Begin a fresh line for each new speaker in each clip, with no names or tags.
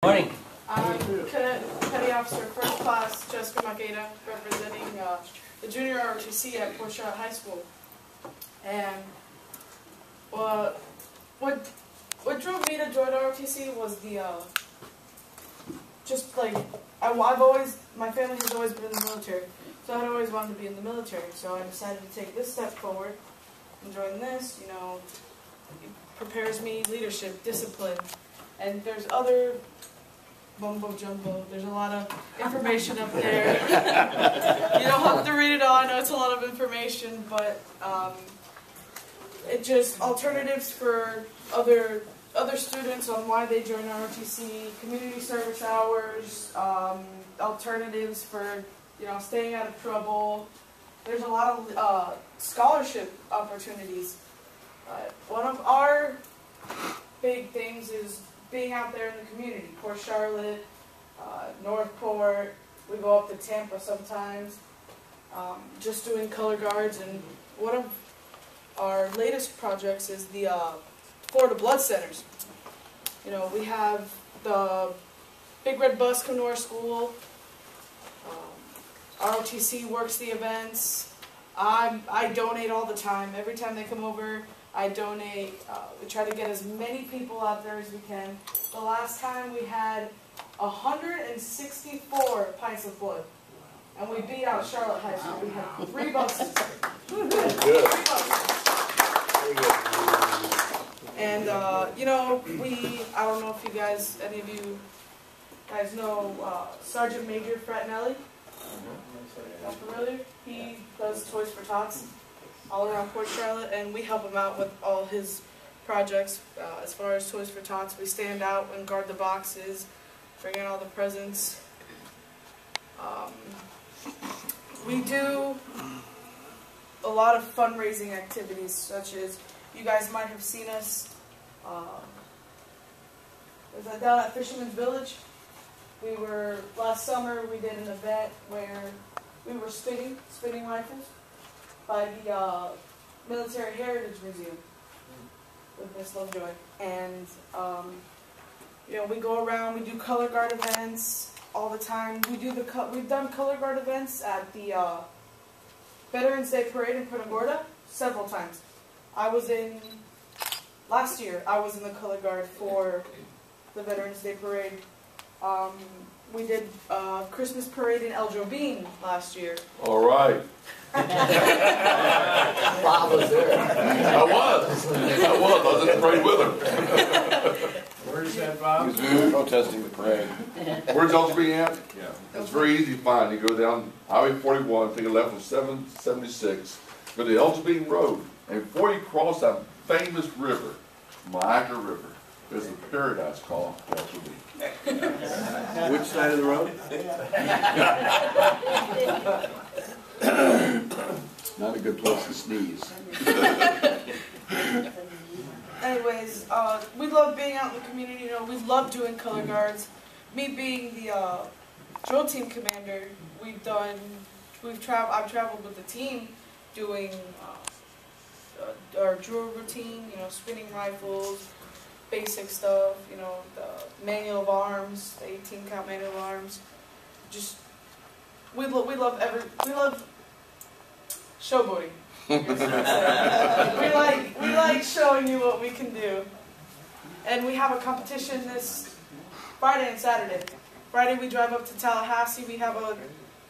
Morning.
Petty Officer First Class Jessica Macheda, representing the junior ROTC at Port Charlotte High School. And what drove me to join ROTC was the just like my family has always been in the military, so I'd always wanted to be in the military. So I decided to take this step forward and join this. You know, it prepares me leadership, discipline, and there's other mumbo jumbo. There's a lot of information up there. You don't have to read it all. I know it's a lot of information, but it just alternatives for other students on why they join ROTC, community service hours, alternatives for staying out of trouble. There's a lot of scholarship opportunities. One of our big things is being out there in the community. Port Charlotte, Northport, we go up to Tampa sometimes, just doing color guards. And one of our latest projects is the Florida Blood Centers. You know, we have the Big Red Bus come to our school. ROTC works the events. I donate all the time. Every time they come over, I donate. We try to get as many people out there as we can. The last time we had 164 pints of blood. And we beat out Charlotte High School. We had 3 buses.
Good.
3 buses. And, I don't know if any of you guys know Sergeant Major Frattinelli. Not familiar? He does Toys for Tots all around Port Charlotte, and we help him out with all his projects. As far as Toys for Tots, we stand out and guard the boxes, bring in all the presents. We do a lot of fundraising activities, such as you guys might have seen us. Was that down at Fisherman's Village? Last summer we did an event where we were spinning rifles by the Military Heritage Museum with Miss Lovejoy. And, we go around, we do color guard events all the time. We've done color guard events at the Veterans Day Parade in Punta Gorda several times. Last year I was in the color guard for the Veterans Day Parade. We did Christmas parade in El Jobim last year.
All right.
Bob was there.
I was in the parade with him.
Where's that, Bob?
He's protesting the parade. Where's El Jobim at? Yeah. It's very easy to find. You go down Highway 41, take a left on 776, go to El Jobim Road, and before you cross that famous river, Macheda River, there's a paradise called El Jobim.
Which side of the road?
Not a good place to sneeze.
Anyways, we love being out in the community. We love doing color guards. Me being the drill team commander, I've traveled with the team doing our drill routine. Spinning rifles, basic stuff. The manual of arms, the 18-count manual of arms. Just we love showboating. we like showing you what we can do. And we have a competition this Friday and Saturday. Friday we drive up to Tallahassee. We have a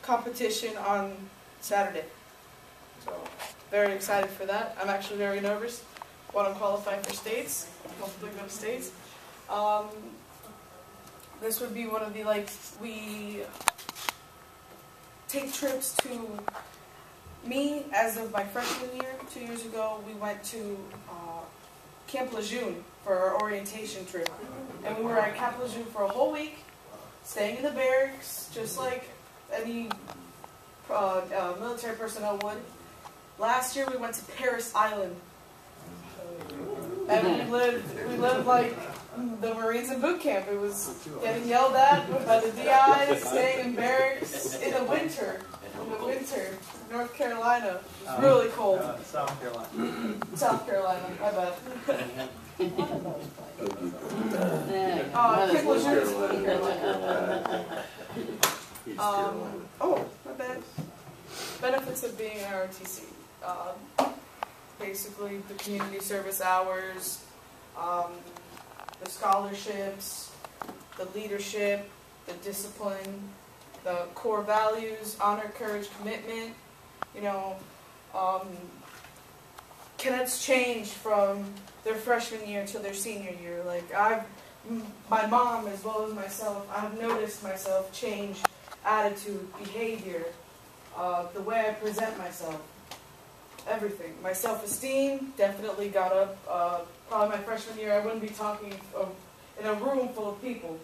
competition on Saturday. So very excited for that. I'm actually very nervous. Want to qualify for states. Hopefully go to states. This would be one of the we take trips to. Me, as of my freshman year, 2 years ago, we went to Camp Lejeune for our orientation trip. And we were at Camp Lejeune for a whole week, staying in the barracks, just like any military personnel would. Last year, we went to Paris Island. And we lived like the Marines in boot camp. It was getting yelled at by the DIs, staying in barracks in the winter. North Carolina. It was really cold.
South Carolina.
South Carolina, my bad. Kid was yours.
He's
Oh, my bad. Benefits of being an ROTC. Basically, the community service hours, the scholarships, the leadership, the discipline, the core values, honor, courage, commitment. You know, cadets change from their freshman year to their senior year. Like my mom as well as myself, I've noticed myself change attitude, behavior, the way I present myself, everything. My self-esteem definitely got up. Probably my freshman year, I wouldn't be talking in a room full of people.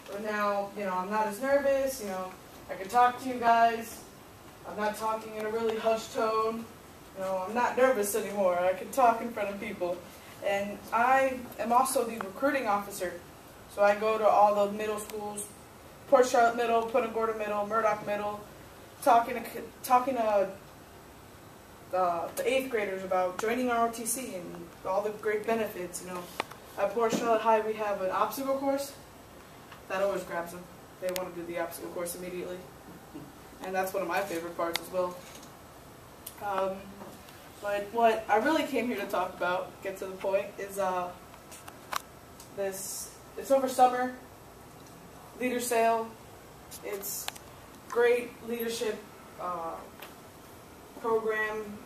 But now, you know, I'm not as nervous. You know, I can talk to you guys. I'm not talking in a really hushed tone. You know, I'm not nervous anymore. I can talk in front of people. And I am also the recruiting officer. So I go to all the middle schools, Port Charlotte Middle, Punta Gorda Middle, Murdoch Middle, talking to the 8th graders about joining ROTC and all the great benefits. You know, at Port Charlotte High we have an obstacle course. That always grabs them. They want to do the obstacle course immediately. And that's one of my favorite parts as well. But what I really came here to talk about, get to the point, is it's over summer, leader sale. It's great leadership program.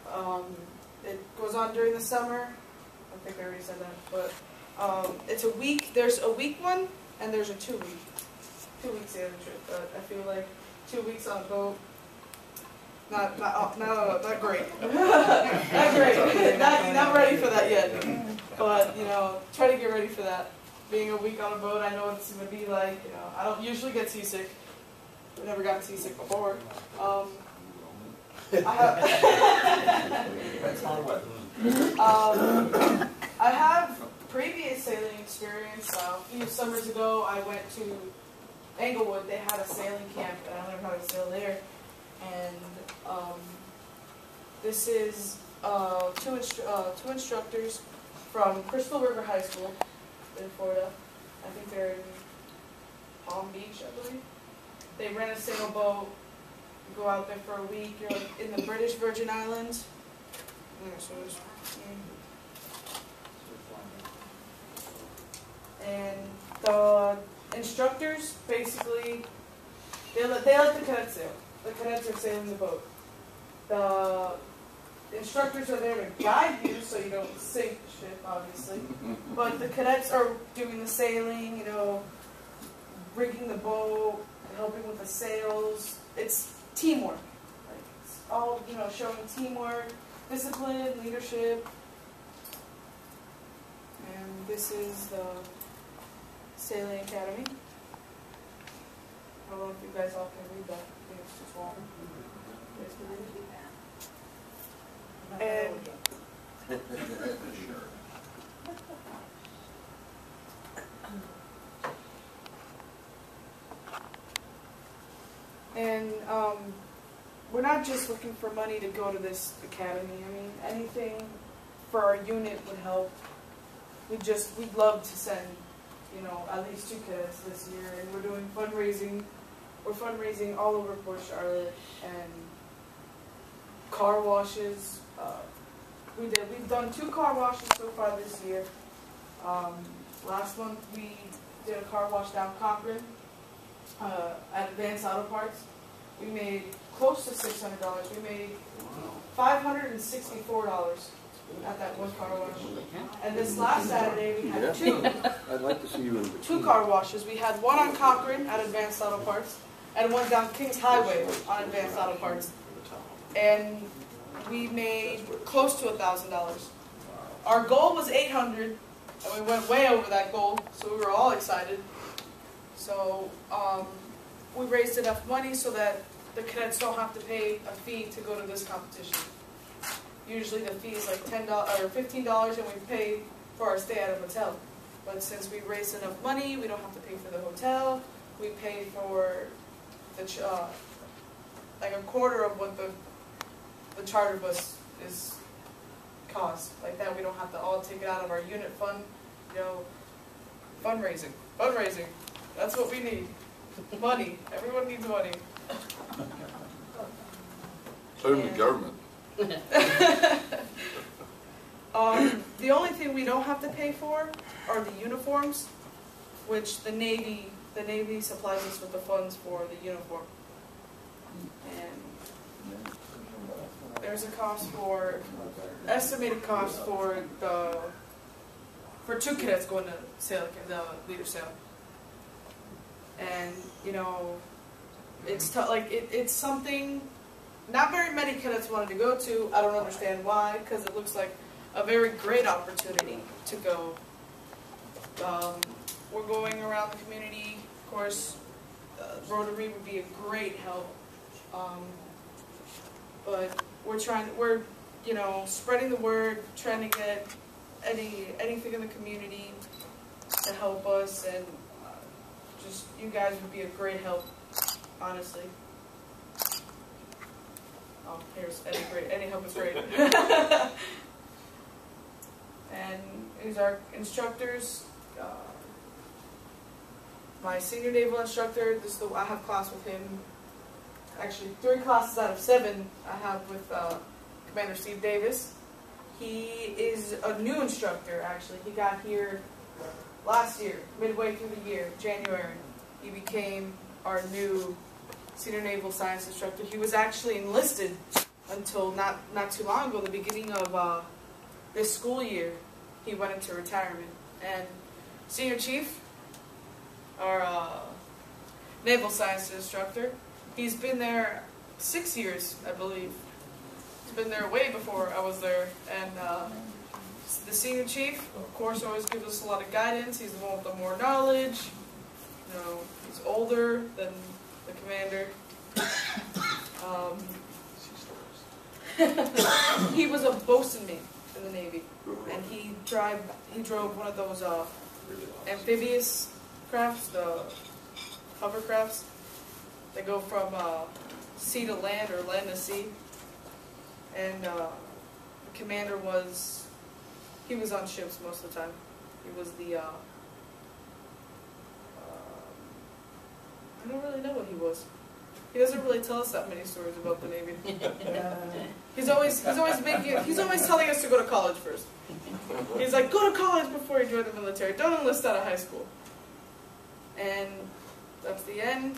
It goes on during the summer. I think I already said that, but it's a week. There's a week one, and there's a 2 week. 2 weeks the other trip, but I feel like 2 weeks on a boat. Not great. Not great. Not ready for that yet. But, you know, try to get ready for that. Being a week on a boat, I know what it's going to be like. You know, I don't usually get seasick. I've never gotten seasick before. I have previous sailing experience. A few summers ago, I went to Englewood. They had a sailing camp, and I learned how to sail there. And this is two instructors from Crystal River High School in Florida. I think they're in Palm Beach, I believe. They rent a sailboat. You go out there for a week. You're like in the British Virgin Islands. And the instructors basically they let the cadets sail. The cadets are sailing the boat. The instructors are there to guide you so you don't sink the ship, obviously. But the cadets are doing the sailing, you know, rigging the boat, helping with the sails. It's teamwork. Like, it's all, you know, showing teamwork, discipline, leadership. And this is the Sailing Academy. I don't know if you guys all can read that. I think it's just long. You guys can read it? And we're not just looking for money to go to this academy. I mean, anything for our unit would help. We'd love to send, you know, at least 2 cadets this year, and we're doing fundraising. We're fundraising all over Port Charlotte, and car washes. We've done 2 car washes so far this year. Last month we did a car wash down Cochrane at Advanced Auto Parts. We made close to $600. We made $564 at that one car wash. And this last Saturday we had 2.
I'd like to see you in
2 car washes. We had one on Cochrane at Advanced Auto Parts, and one down Kings Highway on Advanced Auto Parts. And we made close to $1,000. Our goal was $800, and we went way over that goal, so we were all excited. So we raised enough money so that the cadets don't have to pay a fee to go to this competition. Usually the fee is like $10 or $15, and we pay for our stay at a hotel. But since we raised enough money, we don't have to pay for the hotel. We pay for the like a quarter of what the charter bus cost. Like that, we don't have to all take it out of our unit fund. you know, fundraising. That's what we need. Money. Everyone needs money.
So even the government.
The only thing we don't have to pay for are the uniforms, which the Navy supplies us with the funds for the uniform. And there's a cost for, estimated cost for two cadets going to sail, the leader sail. And, you know, it's it's something not very many cadets wanted to go to. I don't understand why, because it looks like a very great opportunity to go. We're going around the community, of course. Rotary would be a great help, but we're you know, spreading the word, trying to get anything in the community to help us, and just you guys would be a great help, honestly. Oh, here's any help is great. And here's our instructors. My senior naval instructor, I have class with him. Actually, 3 classes out of 7 I have with Commander Steve Davis. He is a new instructor, actually. He got here last year, midway through the year, January. He became our new senior naval science instructor. He was actually enlisted until not too long ago, the beginning of this school year. He went into retirement. And Senior Chief, our naval science instructor, he's been there 6 years, I believe. He's been there way before I was there. And the Senior Chief, of course, always gives us a lot of guidance. He's the one with the more knowledge. You know, he's older than the commander. He was a bosun mate in the Navy, and he drove one of those amphibious crafts, the hovercrafts. They go from sea to land or land to sea. And the commander he was on ships most of the time. He was the I don't really know what he was. He doesn't really tell us that many stories about the Navy. He's always telling us to go to college first. He's like, go to college before you join the military. Don't enlist out of high school. And that's the end.